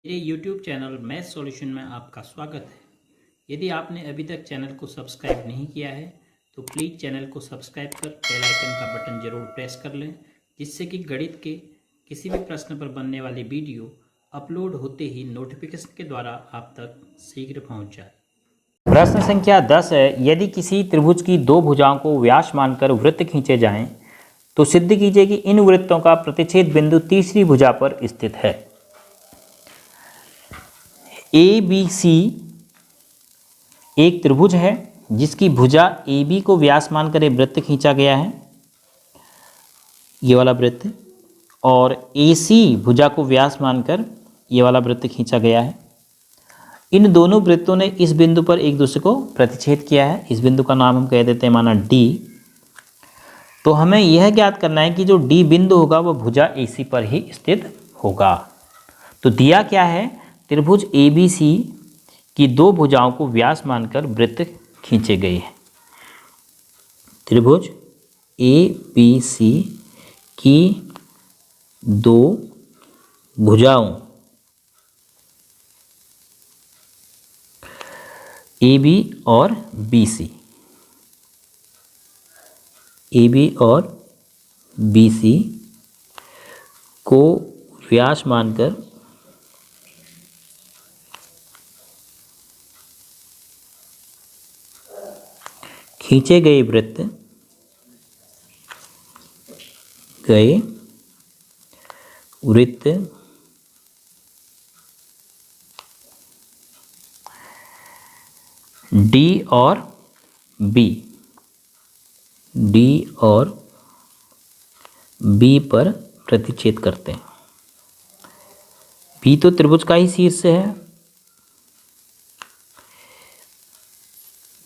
मेरे YouTube channel math solution में आपका स्वागत है। यदि आपने अभी तक चैनल को सब्सक्राइब नहीं किया है तो प्लीज़ चैनल को सब्सक्राइब कर बेल आइकन का बटन ज़रूर प्रेस कर लें, जिससे कि गणित के किसी भी प्रश्न पर बनने वाली वीडियो अपलोड होते ही नोटिफिकेशन के द्वारा आप तक शीघ्र पहुंच जाए। प्रश्न संख्या 10 है, यदि किसी त्रिभुज की दो भुजाओं को व्यास मानकर वृत्त खींचे जाएं तो सिद्ध कीजिए कि इन वृत्तों का प्रतिच्छेद बिंदु तीसरी भुजा पर स्थित है। ए बी सी एक त्रिभुज है जिसकी भुजा ए बी को व्यास मानकर एक वृत्त खींचा गया है, ये वाला वृत्त, और ए सी भुजा को व्यास मानकर ये वाला वृत्त खींचा गया है। इन दोनों वृत्तों ने इस बिंदु पर एक दूसरे को प्रतिच्छेद किया है। इस बिंदु का नाम हम कह देते हैं माना डी। तो हमें यह ज्ञात करना है कि जो डी बिंदु होगा वह भुजा ए सी पर ही स्थित होगा। तो दिया क्या है, त्रिभुज ए बी सी की दो भुजाओं को व्यास मानकर वृत्त खींचे गए हैं। त्रिभुज ए बी सी की दो भुजाओं ए बी और बी सी, ए बी और बी सी को व्यास मानकर खींचे गए वृत्त डी और बी पर प्रतिच्छेद करते हैं। बी तो त्रिभुज का ही शीर्ष है,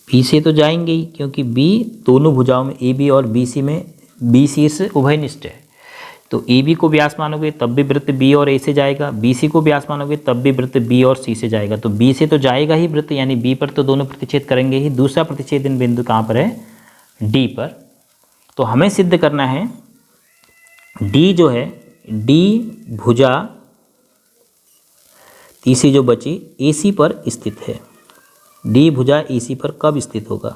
बी से तो जाएंगे ही, क्योंकि बी दोनों भुजाओं में ए बी और बी सी में बी शीर्ष उभयनिष्ठ है। तो ए बी को व्यास मानोगे तब भी वृत्त बी और ए से जाएगा, बी सी को व्यास मानोगे तब भी वृत्त बी और सी से जाएगा। तो बी से तो जाएगा ही वृत्त, यानी बी पर तो दोनों प्रतिच्छेद करेंगे ही। दूसरा प्रतिच्छेदन बिंदु कहाँ पर है, डी पर। तो हमें सिद्ध करना है डी जो है, डी भुजा तीसरी जो बची ए सी पर स्थित है। डी भुजा ए सी पर कब स्थित होगा,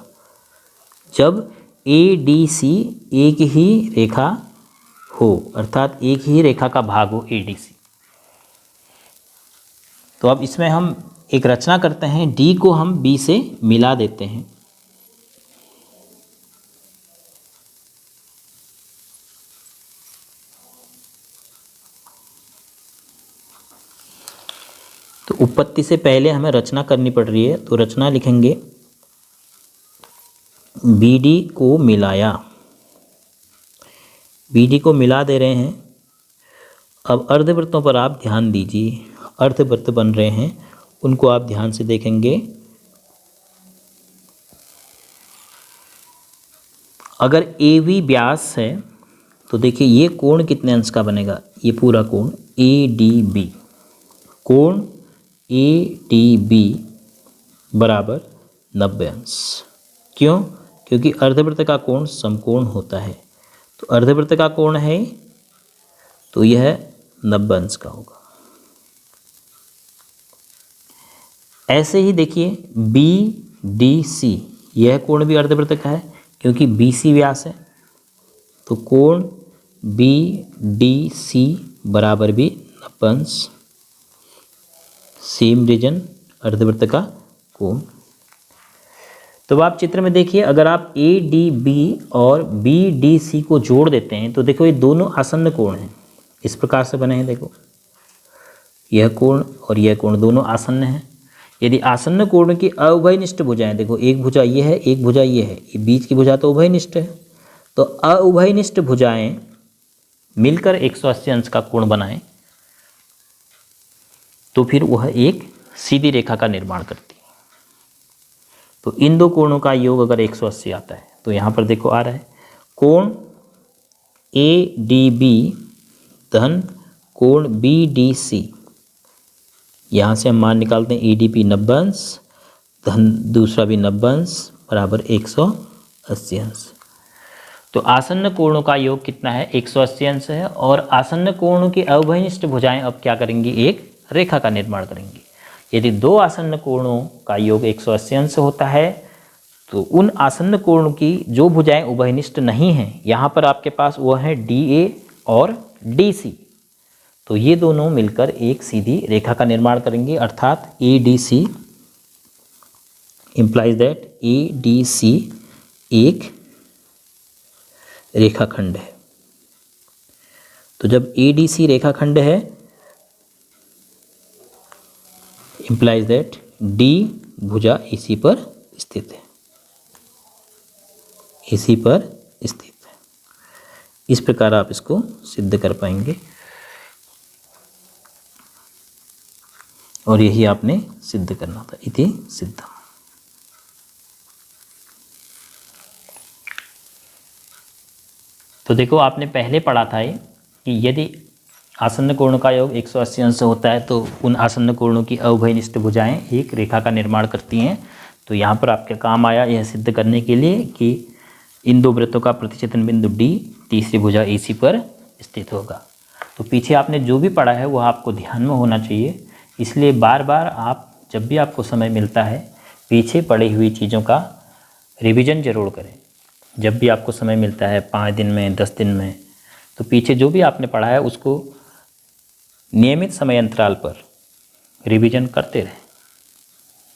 जब ए डी सी एक ही रेखा हो, अर्थात एक ही रेखा का भाग हो ए डी सी। तो अब इसमें हम एक रचना करते हैं, डी को हम बी से मिला देते हैं। तो उत्पत्ति से पहले हमें रचना करनी पड़ रही है, तो रचना लिखेंगे बी डी को मिलाया। बी डी को मिला दे रहे हैं। अब अर्धवृत्तों पर आप ध्यान दीजिए, अर्धवृत्त बन रहे हैं, उनको आप ध्यान से देखेंगे। अगर ए बी व्यास है तो देखिए ये कोण कितने अंश का बनेगा, ये पूरा कोण ए डी बी, कोण ए डी बी बराबर 90 अंश। क्यों? क्योंकि अर्धवृत्त का कोण समकोण होता है। तो अर्धवृत्त का कोण है तो यह 90 अंश का होगा। ऐसे ही देखिए बी डी सी, यह कोण भी अर्धवृत्त का है क्योंकि बी सी व्यास है। तो कोण बी डी सी बराबर भी 90 अंश, सेम रीजन अर्धवृत्त का कोण। तो आप चित्र में देखिए, अगर आप ए डी बी और बी डी सी को जोड़ देते हैं तो देखो ये दोनों आसन्न कोण हैं, इस प्रकार से बने हैं। देखो यह कोण और यह कोण दोनों आसन्न हैं। यदि आसन्न कोण की अउभयनिष्ठ भुजाएं, देखो एक भुजा ये है, एक भुजा ये है, ये बीच की भुजा तो उभयनिष्ठ है। तो अउभयनिष्ठ भुजाएं मिलकर 180 अंश का कोण बनाएं तो फिर वह एक सीधी रेखा का निर्माण करती है। तो इन दो कोणों का योग अगर 180 आता है तो यहाँ पर देखो आ रहा है कोण ए डी बी धन कोण बी डी सी। यहाँ से हम मान निकालते हैं ए डी बी 90 अंश धन दूसरा भी 90 अंश बराबर 180 अंश। तो आसन्न कोणों का योग कितना है, 180 अंश है। और आसन्न कोणों की अवभयनिष्ठ भुजाएं अब क्या करेंगी, एक रेखा का निर्माण करेंगे। यदि दो आसन्न कोणों का योग 180 अंश होता है तो उन आसन्न कोण की जो भुजाएं उभयनिष्ठ नहीं हैं, यहाँ पर आपके पास वो हैं DA और DC, तो ये दोनों मिलकर एक सीधी रेखा का निर्माण करेंगे, अर्थात ADC implies that ADC एक रेखाखंड है। तो जब ADC रेखाखंड है implies that D भुजा AC पर स्थित है, AC पर स्थित है। इस प्रकार आप इसको सिद्ध कर पाएंगे और यही आपने सिद्ध करना था, इति सिद्धम। तो देखो आपने पहले पढ़ा था कि यदि आसन्न कोण का योग 180 अंश होता है तो उन आसन्न कोणों की अउभयनिष्ठ भुजाएं एक रेखा का निर्माण करती हैं। तो यहाँ पर आपके काम आया यह सिद्ध करने के लिए कि इन दो वृत्तों का प्रतिच्छेदन बिंदु D तीसरी भुजा AC पर स्थित होगा। तो पीछे आपने जो भी पढ़ा है वह आपको ध्यान में होना चाहिए, इसलिए बार बार आप जब भी आपको समय मिलता है पीछे पढ़ी हुई चीज़ों का रिवीजन जरूर करें। जब भी आपको समय मिलता है 5 दिन में 10 दिन में, तो पीछे जो भी आपने पढ़ा है उसको नियमित समय अंतराल पर रिवीजन करते रहें।